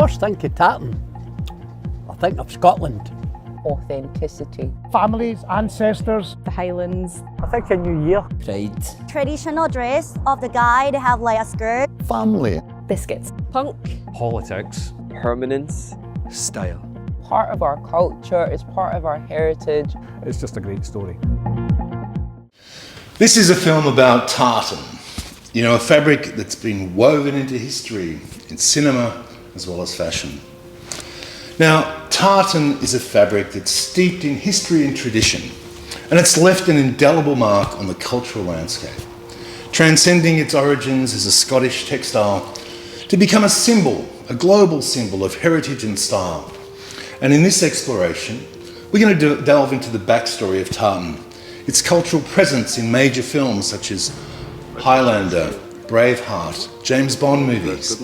first think of tartan, I think of Scotland. Authenticity. Families, ancestors. The Highlands. I think a New Year. Pride. Traditional dress of the guy, they have like a skirt. Family. Biscuits. Punk. Politics. Permanence. Style. Part of our culture, it's part of our heritage. It's just a great story. This is a film about tartan, you know, a fabric that's been woven into history in cinema as well as fashion. Now, tartan is a fabric that's steeped in history and tradition, and it's left an indelible mark on the cultural landscape, transcending its origins as a Scottish textile to become a symbol, a global symbol of heritage and style. And in this exploration, we're going to delve into the backstory of tartan, its cultural presence in major films such as Highlander, Braveheart, James Bond movies,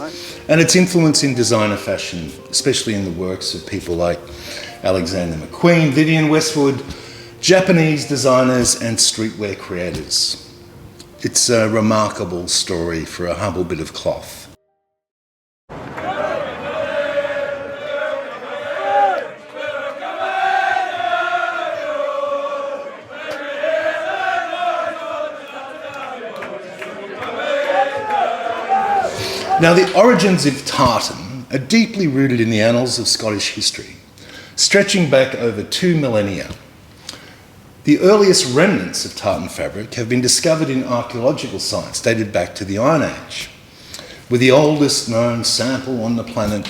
and its influence in designer fashion, especially in the works of people like Alexander McQueen, Vivienne Westwood, Japanese designers and streetwear creators. It's a remarkable story for a humble bit of cloth. Now, the origins of tartan are deeply rooted in the annals of Scottish history, stretching back over 2 millennia. The earliest remnants of tartan fabric have been discovered in archaeological sites dated back to the Iron Age, with the oldest known sample on the planet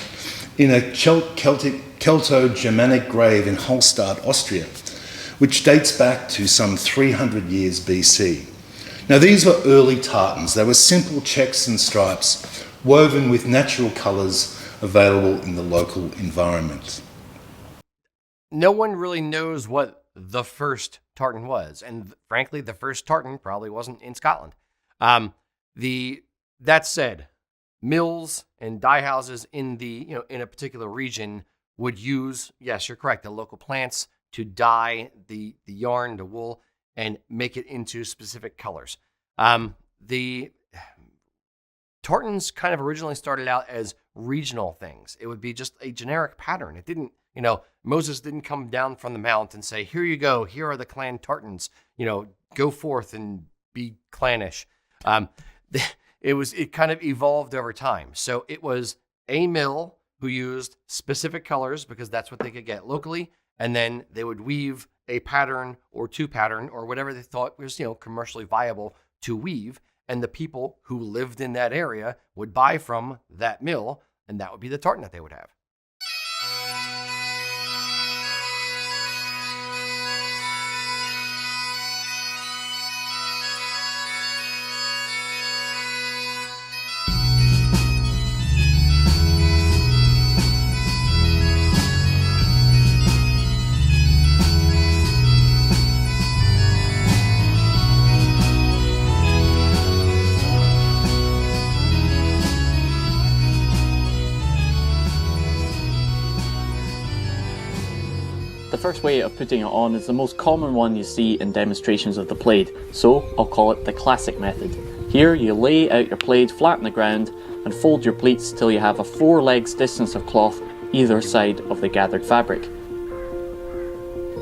in a Celto-Germanic grave in Hallstatt, Austria, which dates back to some 300 years BC. Now, these were early tartans. They were simple checks and stripes woven with natural colours available in the local environment. No one really knows what the first tartan was, and frankly, the first tartan probably wasn't in Scotland. That said, mills and dye houses in in a particular region would use, yes, you're correct, the local plants to dye the yarn, the wool, and make it into specific colors. The tartans kind of originally started out as regional things. It would be just a generic pattern. It didn't, Moses didn't come down from the mount and say, here you go, here are the clan tartans, go forth and be clannish. It kind of evolved over time. So it was a mill who used specific colors because that's what they could get locally. And then they would weave a pattern or two pattern or whatever they thought was, commercially viable to weave. And the people who lived in that area would buy from that mill, and that would be the tartan that they would have. The first way of putting it on is the most common one you see in demonstrations of the plaid, so I'll call it the classic method. Here you lay out your plaid flat on the ground and fold your pleats till you have a 4 legs distance of cloth either side of the gathered fabric.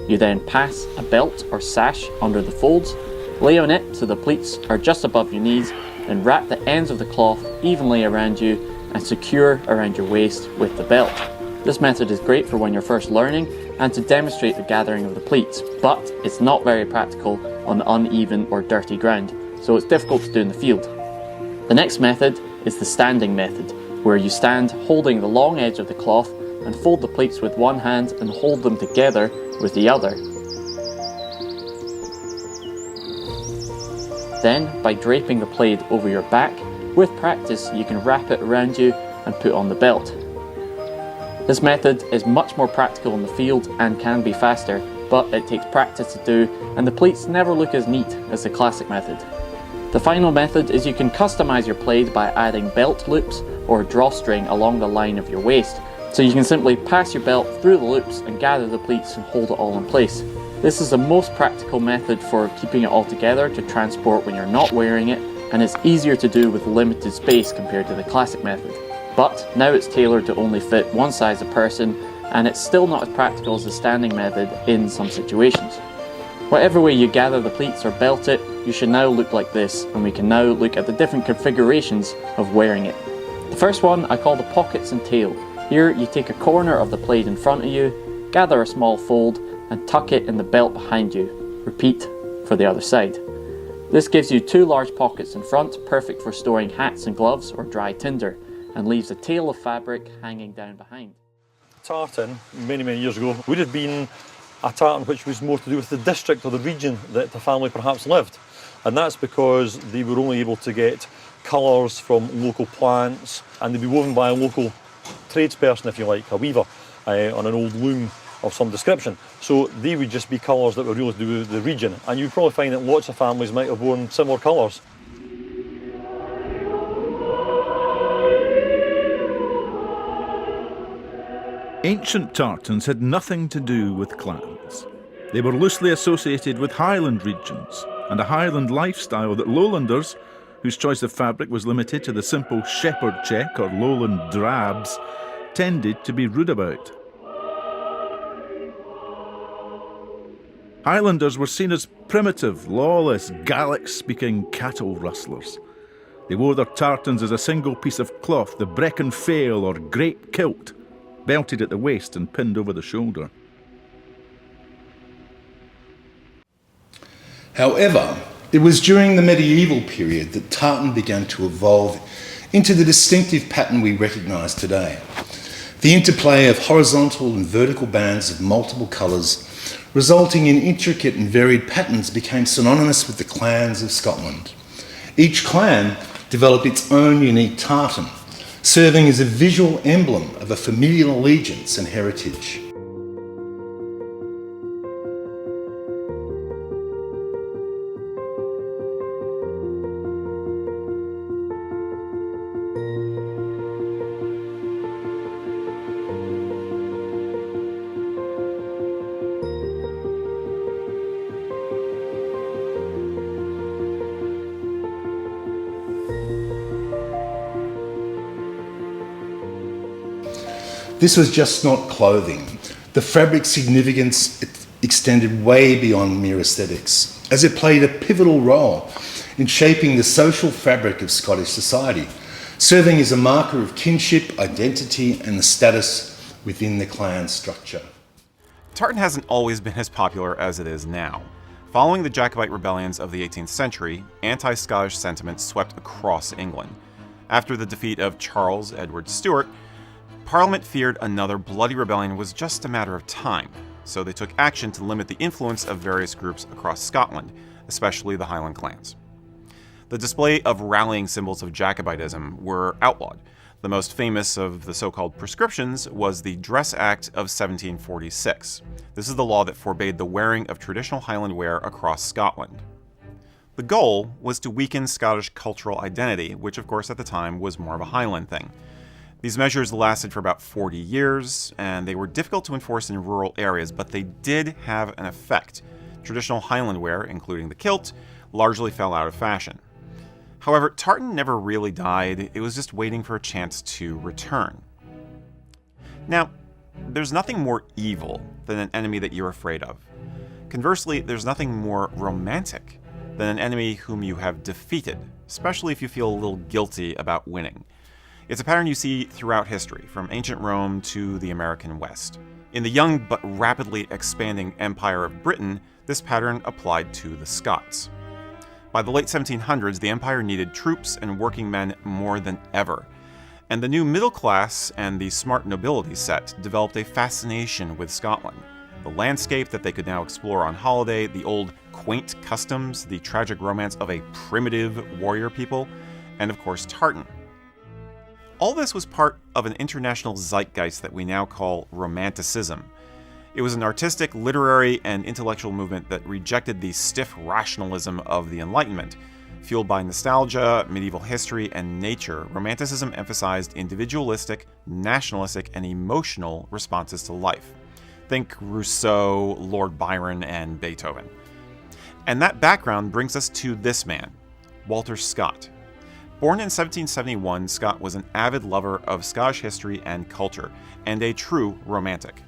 You then pass a belt or sash under the folds, lay on it so the pleats are just above your knees, and wrap the ends of the cloth evenly around you and secure around your waist with the belt. This method is great for when you're first learning and to demonstrate the gathering of the pleats, but it's not very practical on uneven or dirty ground, so it's difficult to do in the field. The next method is the standing method, where you stand holding the long edge of the cloth and fold the pleats with one hand and hold them together with the other. Then, by draping the plaid over your back, with practice you can wrap it around you and put on the belt. This method is much more practical in the field and can be faster, but it takes practice to do, and the pleats never look as neat as the classic method. The final method is you can customize your plaid by adding belt loops or drawstring along the line of your waist, so you can simply pass your belt through the loops and gather the pleats and hold it all in place. This is the most practical method for keeping it all together to transport when you're not wearing it, and it's easier to do with limited space compared to the classic method. But now it's tailored to only fit one size of person, and it's still not as practical as the standing method in some situations. Whatever way you gather the pleats or belt it, you should now look like this, and we can now look at the different configurations of wearing it. The first one I call the pockets and tail. Here you take a corner of the plaid in front of you, gather a small fold, and tuck it in the belt behind you. Repeat for the other side. This gives you two large pockets in front, perfect for storing hats and gloves or dry tinder, and leaves a tail of fabric hanging down behind. Tartan, many years ago, would have been a tartan which was more to do with the district or the region that the family perhaps lived. And that's because they were only able to get colours from local plants, and they'd be woven by a local tradesperson, if you like, a weaver, on an old loom of some description. So they would just be colours that were really to do with the region. And you'd probably find that lots of families might have worn similar colours. Ancient tartans had nothing to do with clans. They were loosely associated with Highland regions and a Highland lifestyle that lowlanders, whose choice of fabric was limited to the simple shepherd check or lowland drabs, tended to be rude about. Highlanders were seen as primitive, lawless, Gaelic-speaking cattle rustlers. They wore their tartans as a single piece of cloth, the Brecon fail or grape kilt, belted at the waist and pinned over the shoulder. However, it was during the medieval period that tartan began to evolve into the distinctive pattern we recognise today. The interplay of horizontal and vertical bands of multiple colours, resulting in intricate and varied patterns, became synonymous with the clans of Scotland. Each clan developed its own unique tartan, serving as a visual emblem of a familial allegiance and heritage. This was just not clothing. The fabric's significance extended way beyond mere aesthetics, as it played a pivotal role in shaping the social fabric of Scottish society, serving as a marker of kinship, identity, and the status within the clan structure. Tartan hasn't always been as popular as it is now. Following the Jacobite rebellions of the 18th century, anti-Scottish sentiment swept across England. After the defeat of Charles Edward Stuart, Parliament feared another bloody rebellion was just a matter of time, so they took action to limit the influence of various groups across Scotland, especially the Highland clans. The display of rallying symbols of Jacobitism were outlawed. The most famous of the so-called prescriptions was the Dress Act of 1746. This is the law that forbade the wearing of traditional Highland wear across Scotland. The goal was to weaken Scottish cultural identity, which of course at the time was more of a Highland thing. These measures lasted for about 40 years, and they were difficult to enforce in rural areas, but they did have an effect. Traditional Highland wear, including the kilt, largely fell out of fashion. However, tartan never really died, it was just waiting for a chance to return. Now, there's nothing more evil than an enemy that you're afraid of. Conversely, there's nothing more romantic than an enemy whom you have defeated, especially if you feel a little guilty about winning. It's a pattern you see throughout history, from ancient Rome to the American West. In the young but rapidly expanding Empire of Britain, this pattern applied to the Scots. By the late 1700s, the empire needed troops and working men more than ever, and the new middle class and the smart nobility set developed a fascination with Scotland. The landscape that they could now explore on holiday, the old quaint customs, the tragic romance of a primitive warrior people, and of course tartan. All this was part of an international zeitgeist that we now call Romanticism. It was an artistic, literary, and intellectual movement that rejected the stiff rationalism of the Enlightenment. Fueled by nostalgia, medieval history, and nature, Romanticism emphasized individualistic, nationalistic, and emotional responses to life. Think Rousseau, Lord Byron, and Beethoven. And that background brings us to this man, Walter Scott. Born in 1771, Scott was an avid lover of Scottish history and culture, and a true romantic.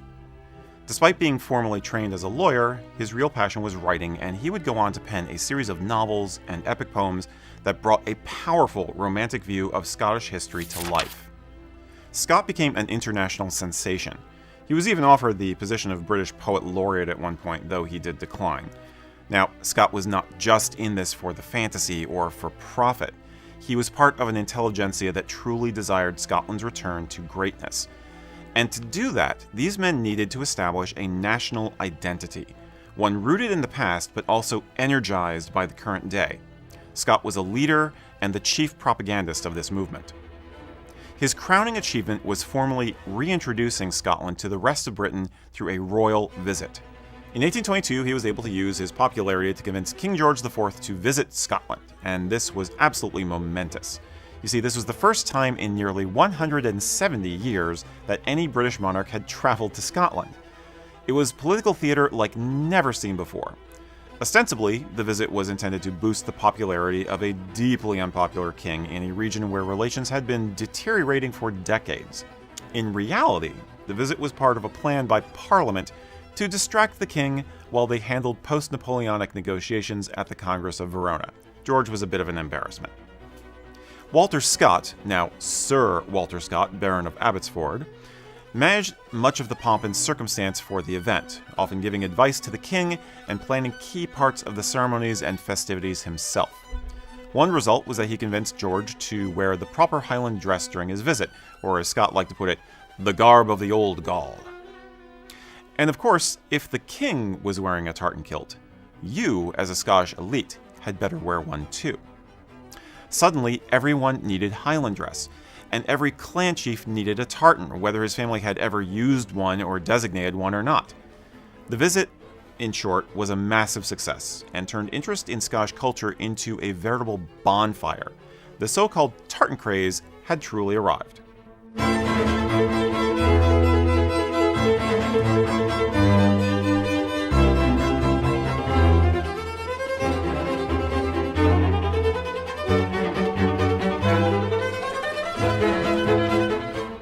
Despite being formally trained as a lawyer, his real passion was writing, and he would go on to pen a series of novels and epic poems that brought a powerful romantic view of Scottish history to life. Scott became an international sensation. He was even offered the position of British Poet Laureate at one point, though he did decline. Now, Scott was not just in this for the fantasy or for profit. He was part of an intelligentsia that truly desired Scotland's return to greatness. And to do that, these men needed to establish a national identity, one rooted in the past but also energized by the current day. Scott was a leader and the chief propagandist of this movement. His crowning achievement was formally reintroducing Scotland to the rest of Britain through a royal visit. In 1822, he was able to use his popularity to convince King George IV to visit Scotland, and this was absolutely momentous. You see, this was the first time in nearly 170 years that any British monarch had traveled to Scotland. It was political theater like never seen before. Ostensibly, the visit was intended to boost the popularity of a deeply unpopular king in a region where relations had been deteriorating for decades. In reality, the visit was part of a plan by Parliament to distract the king while they handled post-Napoleonic negotiations at the Congress of Verona. George was a bit of an embarrassment. Walter Scott, now Sir Walter Scott, Baron of Abbotsford, managed much of the pomp and circumstance for the event, often giving advice to the king and planning key parts of the ceremonies and festivities himself. One result was that he convinced George to wear the proper Highland dress during his visit, or as Scott liked to put it, the garb of the old Gaul. And of course, if the king was wearing a tartan kilt, you, as a Scottish elite, had better wear one too. Suddenly, everyone needed Highland dress, and every clan chief needed a tartan, whether his family had ever used one or designated one or not. The visit, in short, was a massive success, and turned interest in Scottish culture into a veritable bonfire. The so-called tartan craze had truly arrived.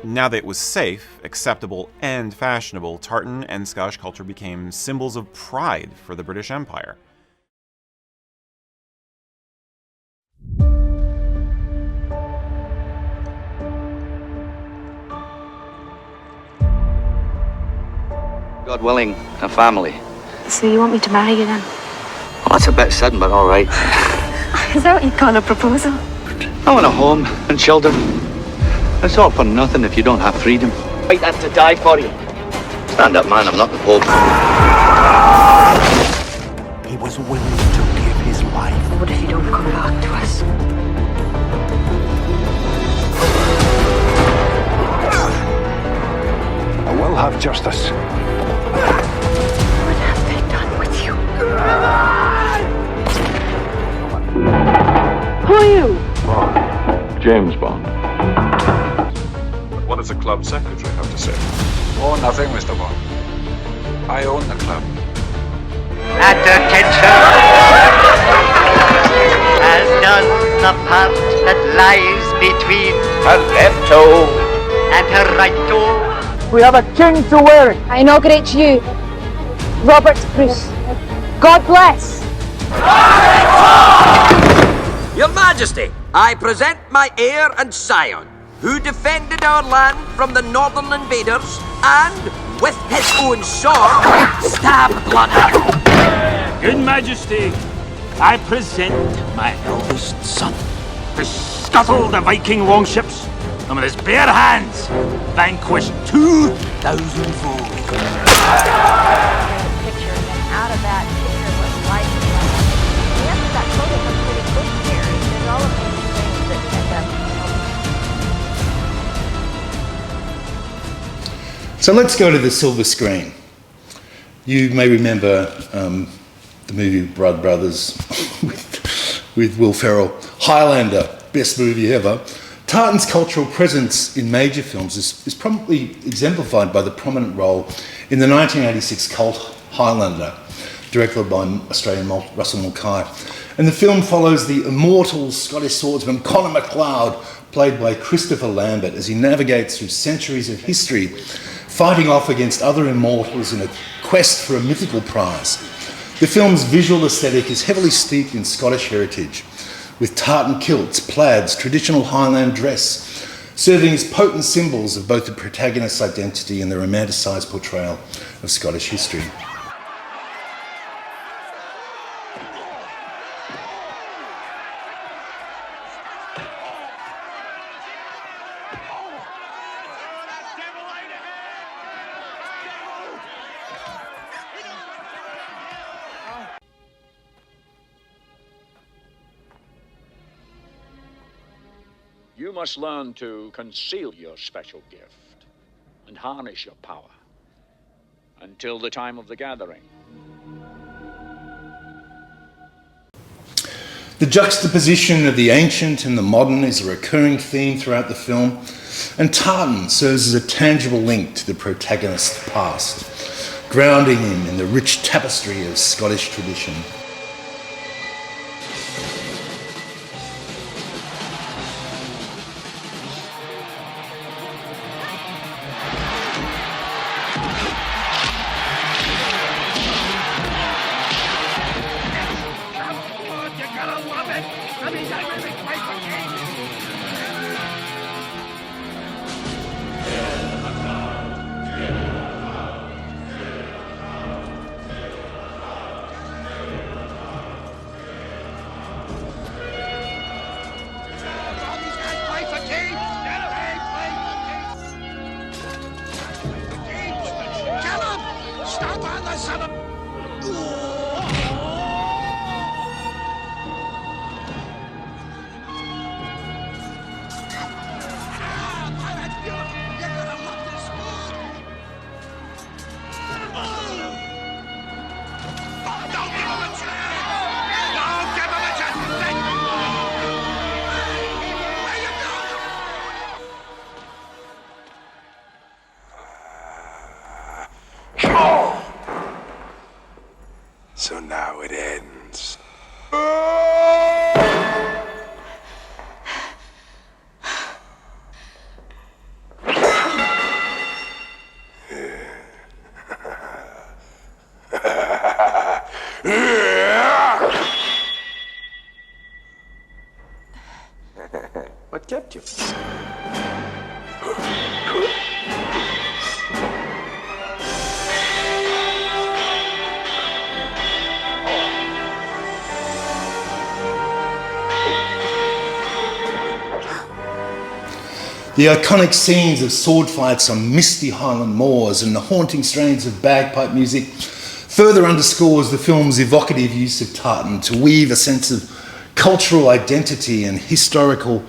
Now that it was safe, acceptable, and fashionable, tartan and Scottish culture became symbols of pride for the British Empire. God willing, a family. So you want me to marry you then? Well, that's a bit sudden, but all right. Is that what you call a proposal? I want a home and children. It's all for nothing if you don't have freedom. Fight and to die for you. Stand up, man, I'm not the Pope. He was willing to give his life. What if you don't come back to us? I will have justice. What have they done with you? Who are you? Bond. James Bond. What does the club secretary have to say? Oh, nothing, Mr. Bond. I own the club. Attention! As does the part that lies between her left toe and her right toe. We have a king to wear it. I inaugurate you, Robert Bruce. God bless. Your Majesty, I present my heir and scion, who defended our land from the northern invaders and, with his own sword, stabbed Bloodhound. Good Majesty, I present my eldest son, who scuttled the Viking longships and with his bare hands vanquished 2,000 foes. Picture and then out of that picture was life. The answer to that photo comes pretty quick here. There's all of these things that end up. So let's go to the silver screen. You may remember the movie Blood Brothers with Will Ferrell. Highlander, best movie ever. Tartan's cultural presence in major films is probably exemplified by the prominent role in the 1986 cult Highlander, directed by Australian Russell Mulcahy. And the film follows the immortal Scottish swordsman Conor MacLeod, played by Christopher Lambert, as he navigates through centuries of history, fighting off against other immortals in a quest for a mythical prize. The film's visual aesthetic is heavily steeped in Scottish heritage, with tartan kilts, plaids, traditional Highland dress, serving as potent symbols of both the protagonist's identity and the romanticised portrayal of Scottish history. You must learn to conceal your special gift and harness your power until the time of the gathering. The juxtaposition of the ancient and the modern is a recurring theme throughout the film, and tartan serves as a tangible link to the protagonist's past, grounding him in the rich tapestry of Scottish tradition. So now it ends. What kept you? The iconic scenes of sword fights on misty Highland moors and the haunting strains of bagpipe music further underscores the film's evocative use of tartan to weave a sense of cultural identity and historical,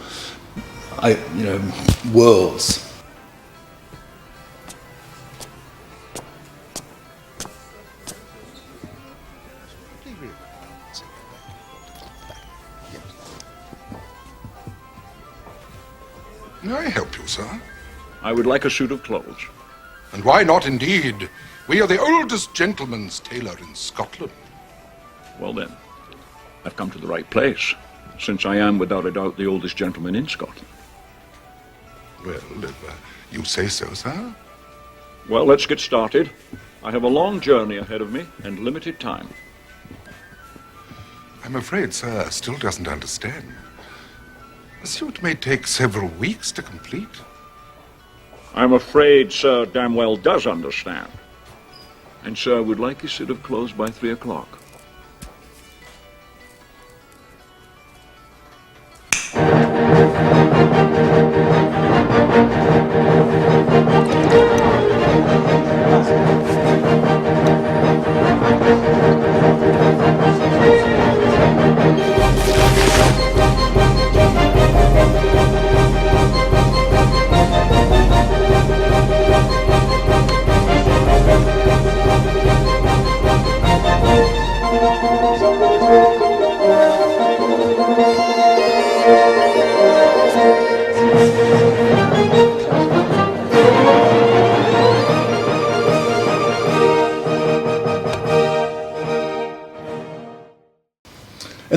worlds. May I help you, sir? I would like a suit of clothes. And why not, indeed? We are the oldest gentleman's tailor in Scotland. Well then, I've come to the right place, since I am without a doubt the oldest gentleman in Scotland. Well, if you say so, sir. Well, let's get started. I have a long journey ahead of me and limited time. I'm afraid sir still doesn't understand. A suit may take several weeks to complete. I'm afraid Sir damn well does understand. And Sir would like his suit of clothes by 3 o'clock.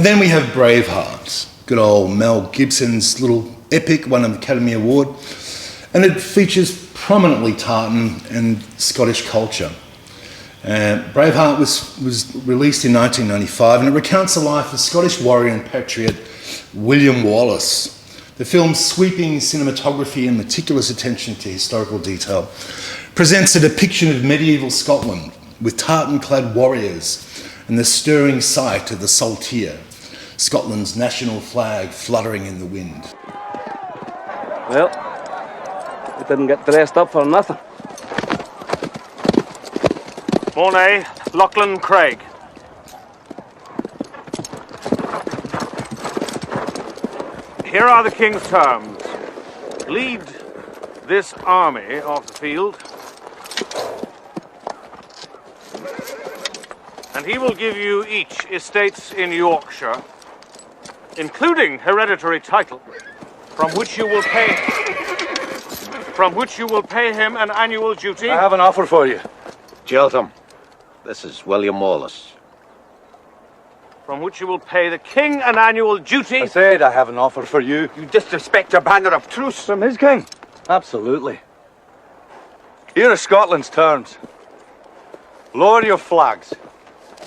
then we have Braveheart, good old Mel Gibson's little epic, won an Academy Award, and it features prominently Tartan and Scottish culture. Braveheart was released in 1995, and it recounts the life of Scottish warrior and patriot William Wallace. The film's sweeping cinematography and meticulous attention to historical detail presents a depiction of medieval Scotland with tartan-clad warriors and the stirring sight of the saltire, Scotland's national flag fluttering in the wind. Well, we didn't get dressed up for nothing. Mornay, Lachlan Craig. Here are the King's terms. Lead this army off the field, and he will give you each estates in Yorkshire, including hereditary title, from which you will pay him an annual duty. I have an offer for you. Cheltenham, this is William Wallace. From which you will pay the king an annual duty. I said I have an offer for you. You disrespect your banner of truce. From his king? Absolutely. Here are Scotland's terms. Lower your flags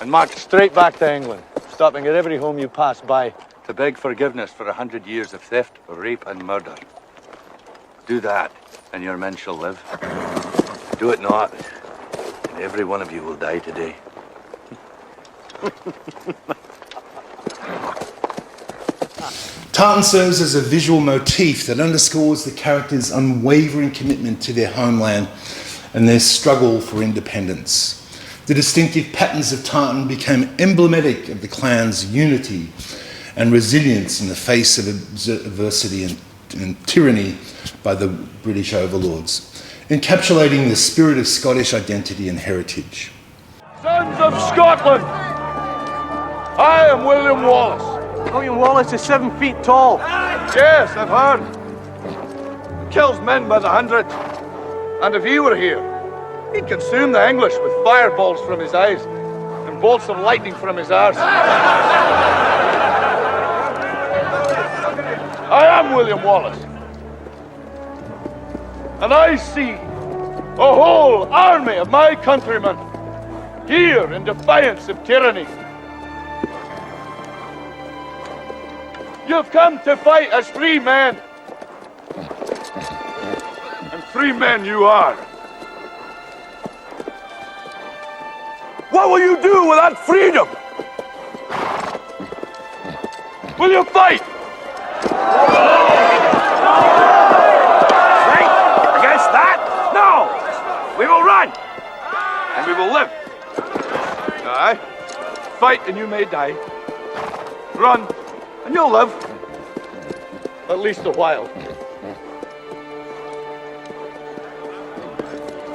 and march straight back to England, stopping at every home you pass by to beg forgiveness for 100 years of theft, rape and murder. Do that and your men shall live. Do it not, and every one of you will die today. Tartan serves as a visual motif that underscores the characters' unwavering commitment to their homeland and their struggle for independence. The distinctive patterns of tartan became emblematic of the clan's unity and resilience in the face of adversity and tyranny by the British overlords, encapsulating the spirit of Scottish identity and heritage. Sons of Scotland, I am William Wallace. William Wallace is 7 feet tall. Yes, I've heard. Kills men by the hundred. And if he were here, he'd consume the English with fireballs from his eyes and bolts of lightning from his arse. I am William Wallace. And I see a whole army of my countrymen here in defiance of tyranny. You've come to fight as free men. And free men you are. What will you do with that freedom? Will you fight? Fight against that? No! We will run! And we will live. Aye. Fight and you may die. Run and you'll live. At least a while.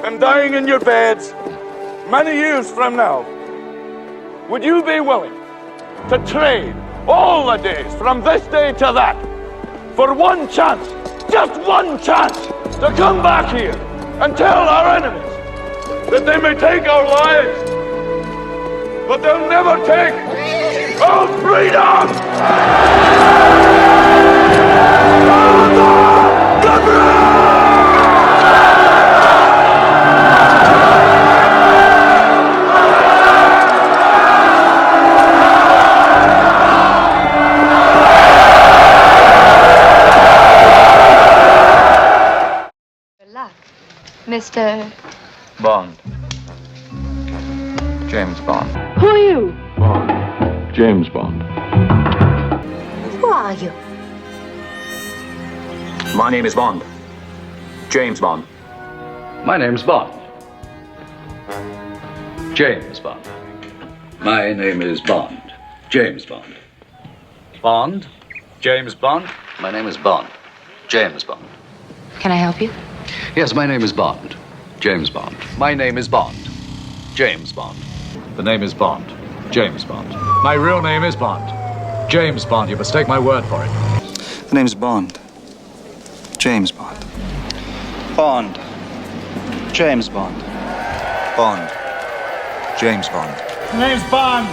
And dying in your beds many years from now, would you be willing to trade all the days from this day to that for one chance, just one chance, to come back here and tell our enemies that they may take our lives, but they'll never take our freedom! Mr. Bond. James Bond. Who are you? Bond. James Bond. Who are you? My name is Bond. James Bond. My name's Bond. James Bond. My name is Bond. James Bond. Bond. James Bond. My name is Bond. James Bond. Can I help you? Yes, my name is Bond. James Bond. My name is Bond. James Bond. The name is Bond. James Bond. My real name is Bond. James Bond. You must take my word for it. The name's Bond. James Bond. Bond. James Bond. Bond. James Bond. The name's Bond.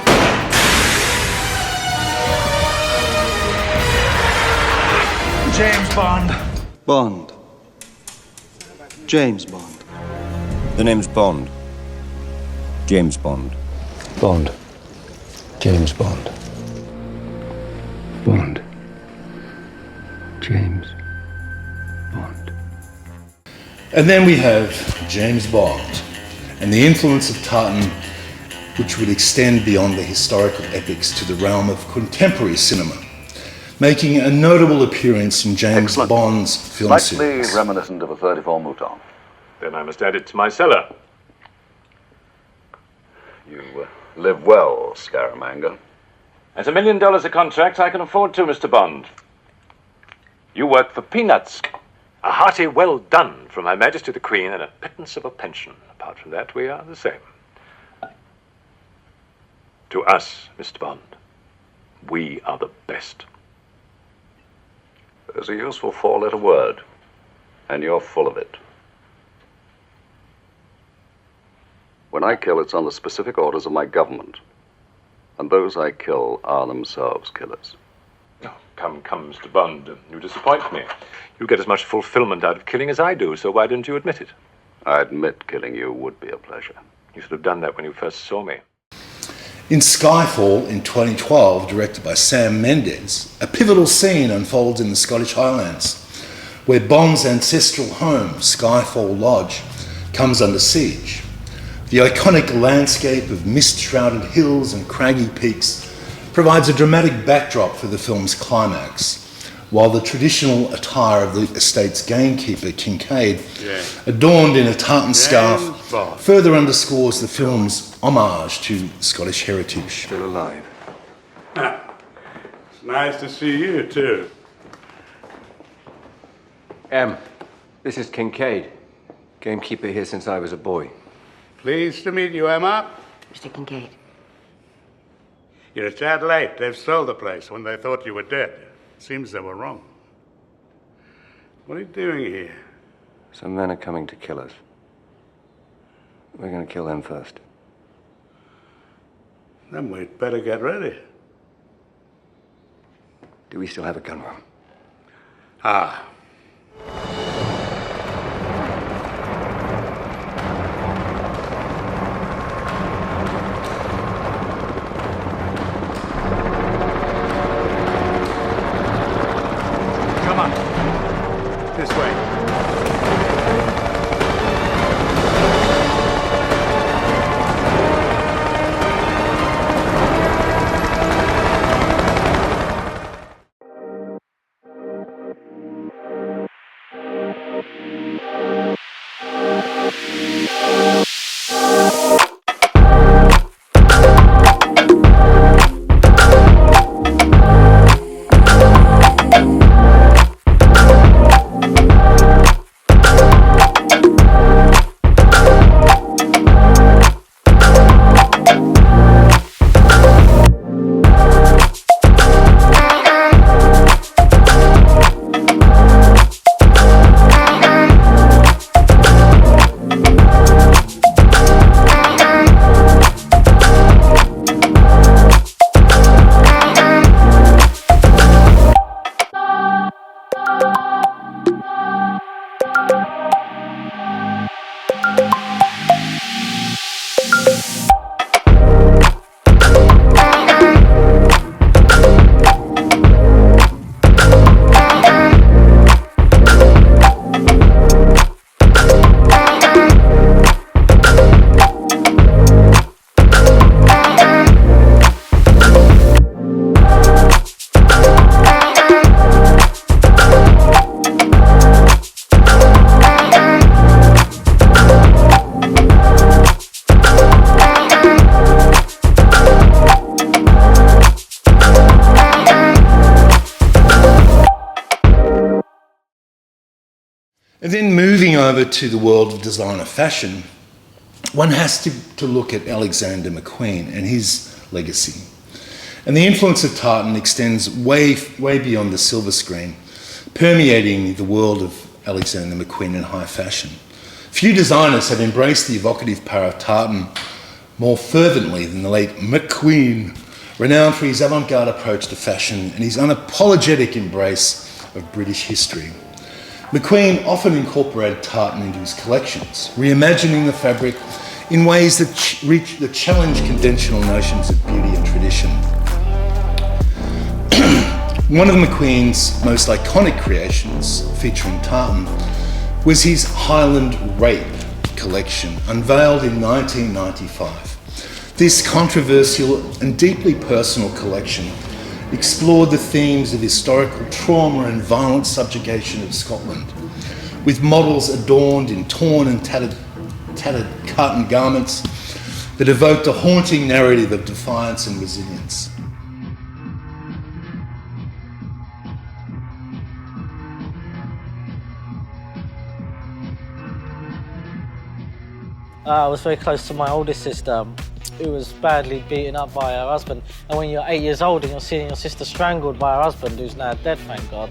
James Bond. Bond. James Bond. The name's Bond. James Bond. Bond. James Bond. Bond. James Bond. And then we have James Bond and the influence of Tartan, which would extend beyond the historical epics to the realm of contemporary cinema, making a notable appearance in James Bond's film Slightly series. reminiscent of a 34 Mouton. Then I must add it to my cellar. You live well, Scaramanga. At $1 million a contract, I can afford to, Mr. Bond. You work for peanuts. A hearty well done from Her Majesty the Queen and a pittance of a pension. Apart from that, we are the same. To us, Mr. Bond, we are the best. There's a useful four-letter word, and you're full of it. When I kill, it's on the specific orders of my government. And those I kill are themselves killers. Oh, come, Mr. Bond. You disappoint me. You get as much fulfillment out of killing as I do, so why didn't you admit it? I admit killing you would be a pleasure. You should have done that when you first saw me. In Skyfall in 2012, directed by Sam Mendes, a pivotal scene unfolds in the Scottish Highlands, where Bond's ancestral home, Skyfall Lodge, comes under siege. The iconic landscape of mist-shrouded hills and craggy peaks provides a dramatic backdrop for the film's climax, while the traditional attire of the estate's gamekeeper, Kincaid, adorned in a tartan scarf, further underscores the film's homage to Scottish heritage. Still alive. It's nice to see you, too. This is Kincaid. Gamekeeper here since I was a boy. Pleased to meet you, Emma. Mr. Kincaid. You're a tad late. They've sold the place when they thought you were dead. Seems they were wrong. What are you doing here? Some men are coming to kill us. We're going to kill them first. Then we'd better get ready. Do we still have a gun room? Ah. Come on. This way. And then moving over to the world of designer fashion, one has to look at Alexander McQueen and his legacy. And the influence of tartan extends way beyond the silver screen, permeating the world of Alexander McQueen in high fashion. Few designers have embraced the evocative power of tartan more fervently than the late McQueen, renowned for his avant-garde approach to fashion and his unapologetic embrace of British history. McQueen often incorporated tartan into his collections, reimagining the fabric in ways that challenge conventional notions of beauty and tradition. One of McQueen's most iconic creations, featuring tartan, was his Highland Rape collection, unveiled in 1995. This controversial and deeply personal collection explored the themes of historical trauma and violent subjugation of Scotland, with models adorned in torn and tattered tartan garments that evoked a haunting narrative of defiance and resilience. I was very close to my oldest sister, who was badly beaten up by her husband. And when you're 8 years old and you're seeing your sister strangled by her husband, who's now dead, thank God,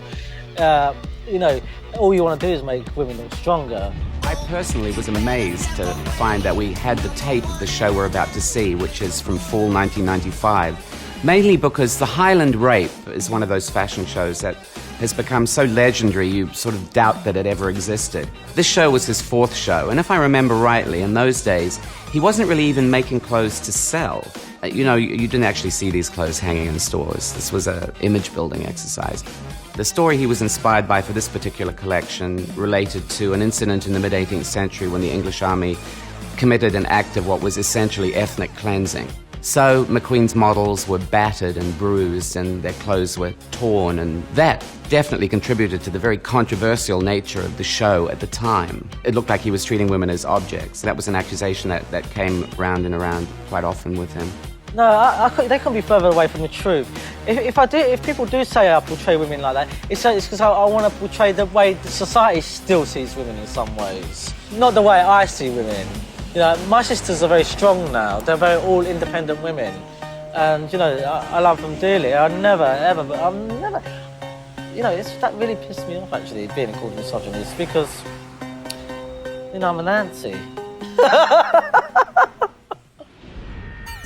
you know, all you want to do is make women look stronger. I personally was amazed to find that we had the tape of the show we're about to see, which is from fall 1995, mainly because the Highland Rape is one of those fashion shows that has become so legendary you sort of doubt that it ever existed. This show was his fourth show, and if I remember rightly, in those days, he wasn't really even making clothes to sell. You know, you didn't actually see these clothes hanging in stores. This was an image-building exercise. The story he was inspired by for this particular collection related to an incident in the mid-18th century when the English army committed an act of what was essentially ethnic cleansing. So McQueen's models were battered and bruised and their clothes were torn, and that definitely contributed to the very controversial nature of the show at the time. It looked like he was treating women as objects. That was an accusation that came round and around quite often with him. No, they couldn't be further away from the truth. If people do say I portray women like that, it's because I want to portray the way the society still sees women in some ways, not the way I see women. You know, my sisters are very strong now. They're very all independent women, and you know, I love them dearly. I'm never. You know, that really pissed me off actually, being called a misogynist, because you know I'm a Nancy.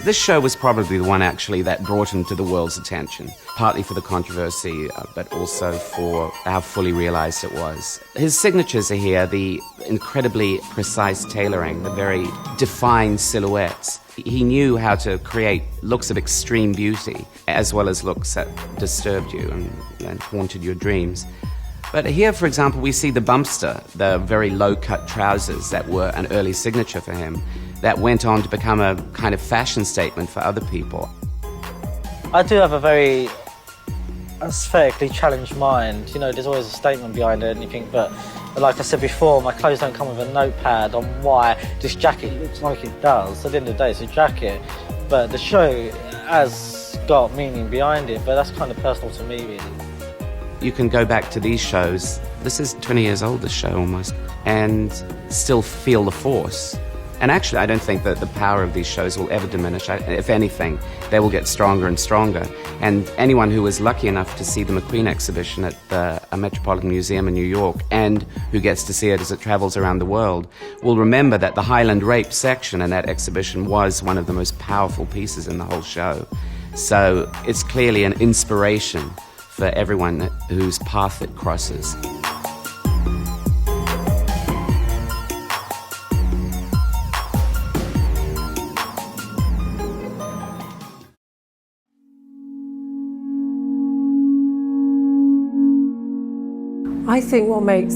This show was probably the one, actually, that brought him to the world's attention, partly for the controversy, but also for how fully realized it was. His signatures are here, the incredibly precise tailoring, the very defined silhouettes. He knew how to create looks of extreme beauty, as well as looks that disturbed you and haunted your dreams. But here, for example, we see the bumpster, the very low-cut trousers that were an early signature for him, that went on to become a kind of fashion statement for other people. I do have a very aesthetically challenged mind. You know, there's always a statement behind anything, but like I said before, my clothes don't come with a notepad on why this jacket looks like it does. At the end of the day, it's a jacket, but the show has got meaning behind it, but that's kind of personal to me, really. You can go back to these shows, this is 20 years old, this show almost, and still feel the force. And actually, I don't think that the power of these shows will ever diminish. If anything, they will get stronger and stronger. And anyone who was lucky enough to see the McQueen exhibition at the Metropolitan Museum in New York, and who gets to see it as it travels around the world, will remember that the Highland Rape section in that exhibition was one of the most powerful pieces in the whole show. So it's clearly an inspiration for everyone whose path it crosses. I think what makes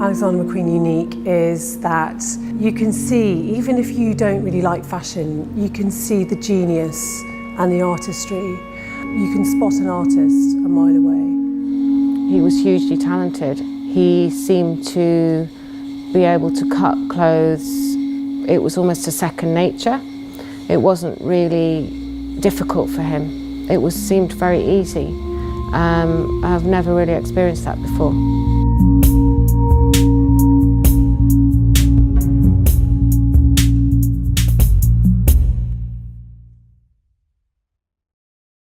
Alexander McQueen unique is that you can see, even if you don't really like fashion, you can see the genius and the artistry. You can spot an artist a mile away. He was hugely talented. He seemed to be able to cut clothes. It was almost a second nature. It wasn't really difficult for him. It seemed very easy. I've never really experienced that before.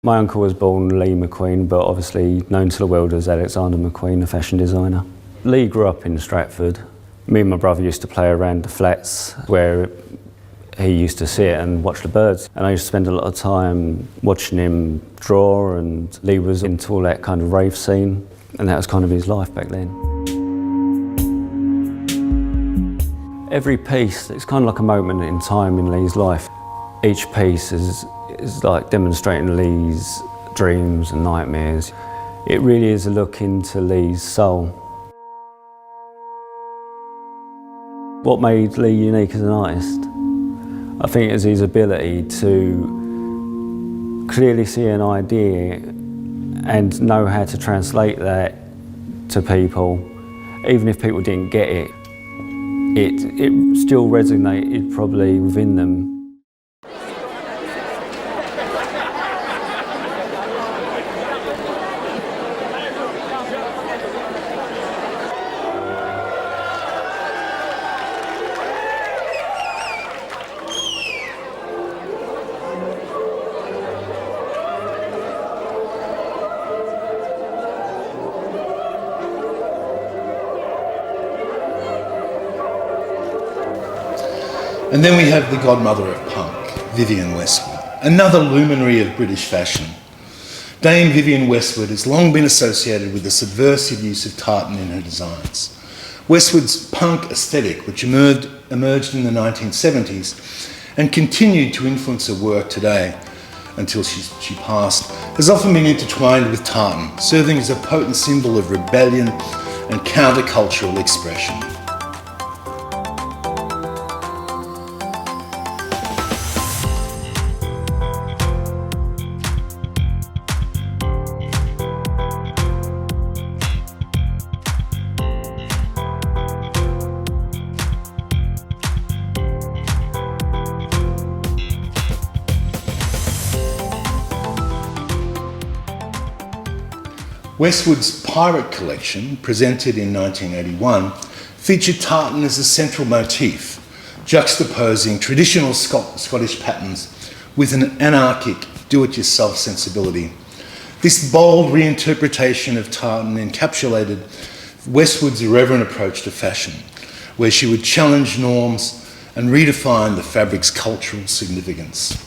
My uncle was born Lee McQueen, but obviously known to the world as Alexander McQueen, a fashion designer. Lee grew up in Stratford. Me and my brother used to play around the flats where he used to sit and watch the birds. And I used to spend a lot of time watching him draw, and Lee was into all that kind of rave scene. And that was kind of his life back then. Every piece, it's kind of like a moment in time in Lee's life. Each piece is like demonstrating Lee's dreams and nightmares. It really is a look into Lee's soul. What made Lee unique as an artist? I think is his ability to clearly see an idea and know how to translate that to people. Even if people didn't get it, it still resonated probably within them. And then we have the godmother of punk, Vivienne Westwood, another luminary of British fashion. Dame Vivienne Westwood has long been associated with the subversive use of tartan in her designs. Westwood's punk aesthetic, which emerged in the 1970s and continued to influence her work today until she passed, has often been intertwined with tartan, serving as a potent symbol of rebellion and countercultural expression. Westwood's Pirate collection, presented in 1981, featured tartan as a central motif, juxtaposing traditional Scottish patterns with an anarchic, do-it-yourself sensibility. This bold reinterpretation of tartan encapsulated Westwood's irreverent approach to fashion, where she would challenge norms and redefine the fabric's cultural significance.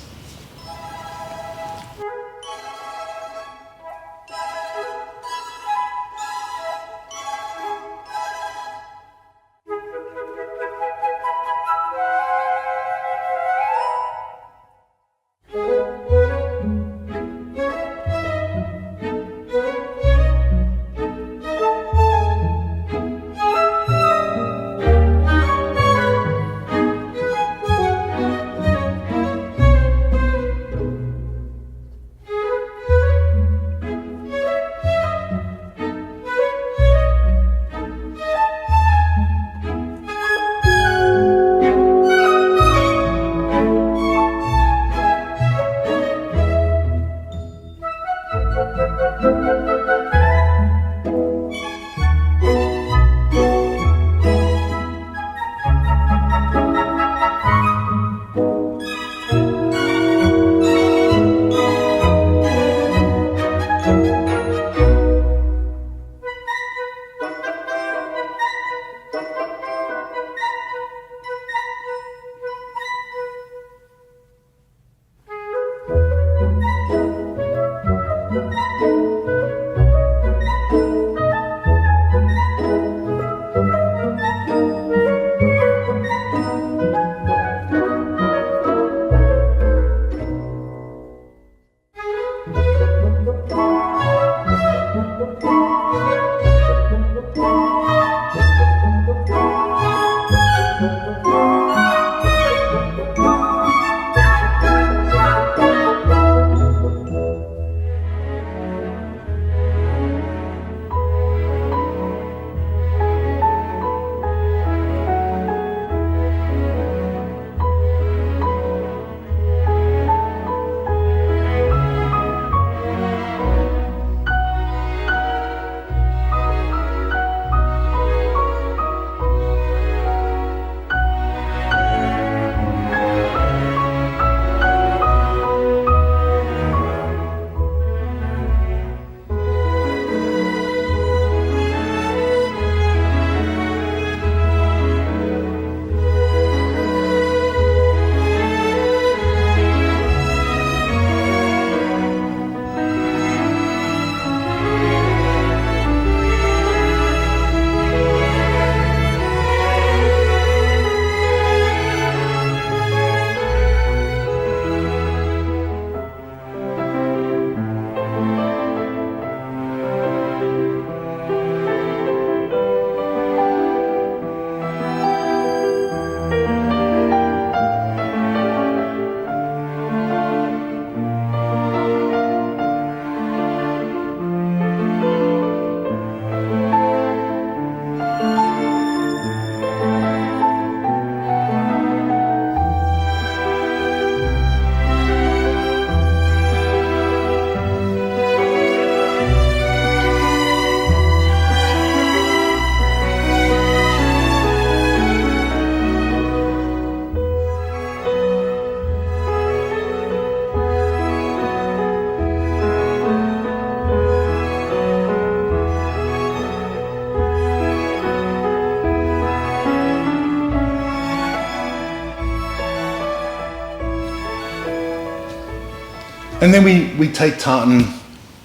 And then we take tartan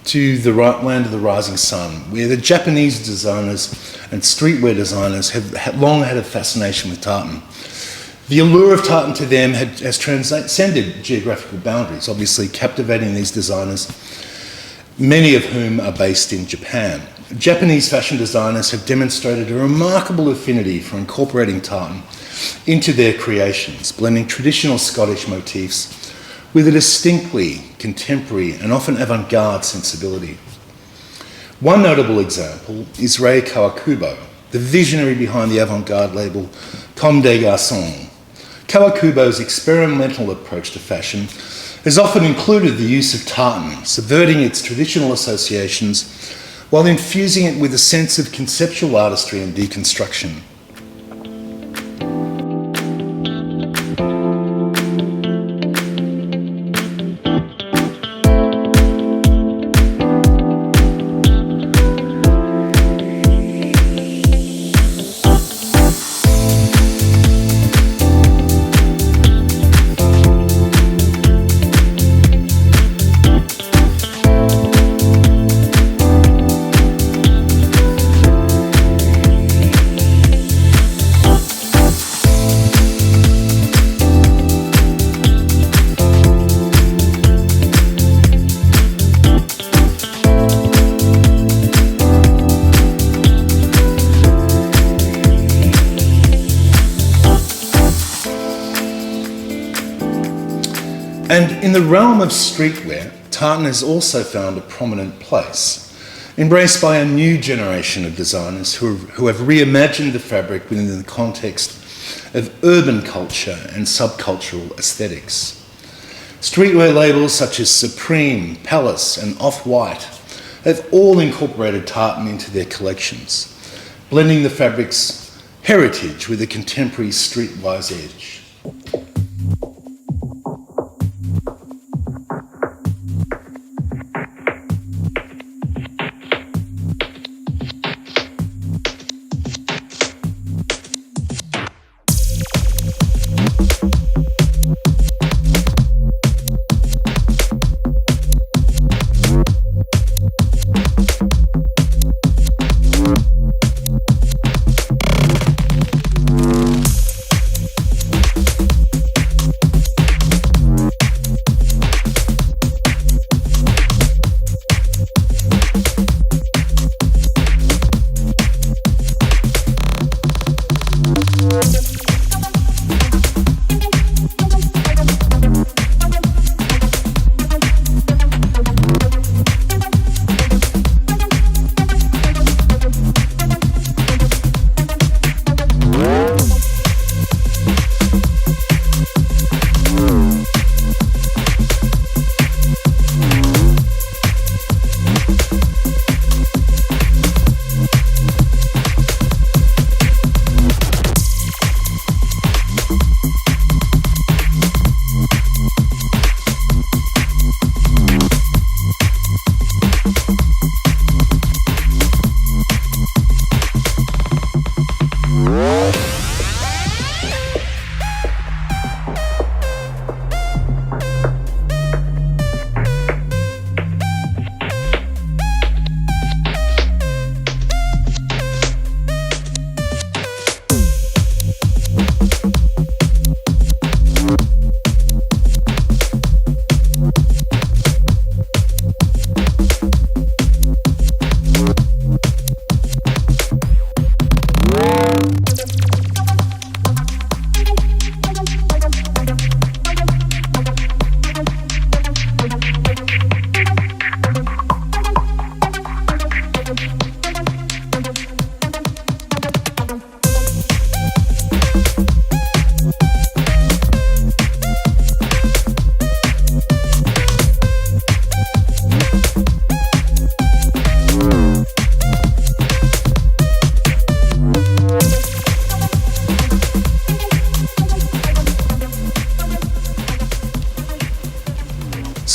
to the land of the rising sun, where the Japanese designers and streetwear designers have long had a fascination with tartan. The allure of tartan to them has transcended geographical boundaries, obviously captivating these designers, many of whom are based in Japan. Japanese fashion designers have demonstrated a remarkable affinity for incorporating tartan into their creations, blending traditional Scottish motifs with a distinctly contemporary and often avant-garde sensibility. One notable example is Rei Kawakubo, the visionary behind the avant-garde label Comme des Garçons. Kawakubo's experimental approach to fashion has often included the use of tartan, subverting its traditional associations while infusing it with a sense of conceptual artistry and deconstruction. And in the realm of streetwear, tartan has also found a prominent place, embraced by a new generation of designers who have reimagined the fabric within the context of urban culture and subcultural aesthetics. Streetwear labels such as Supreme, Palace and Off-White have all incorporated tartan into their collections, blending the fabric's heritage with a contemporary streetwise edge.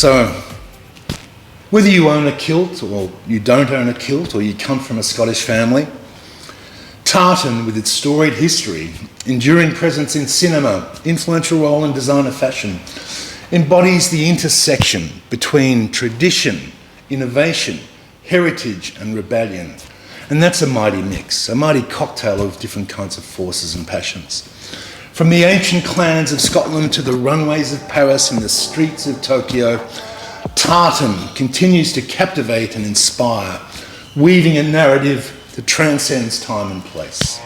So, whether you own a kilt or you don't own a kilt or you come from a Scottish family, tartan, with its storied history, enduring presence in cinema, influential role in designer fashion, embodies the intersection between tradition, innovation, heritage and rebellion. And that's a mighty mix, a mighty cocktail of different kinds of forces and passions. From the ancient clans of Scotland to the runways of Paris and the streets of Tokyo, Tartan continues to captivate and inspire, weaving a narrative that transcends time and place.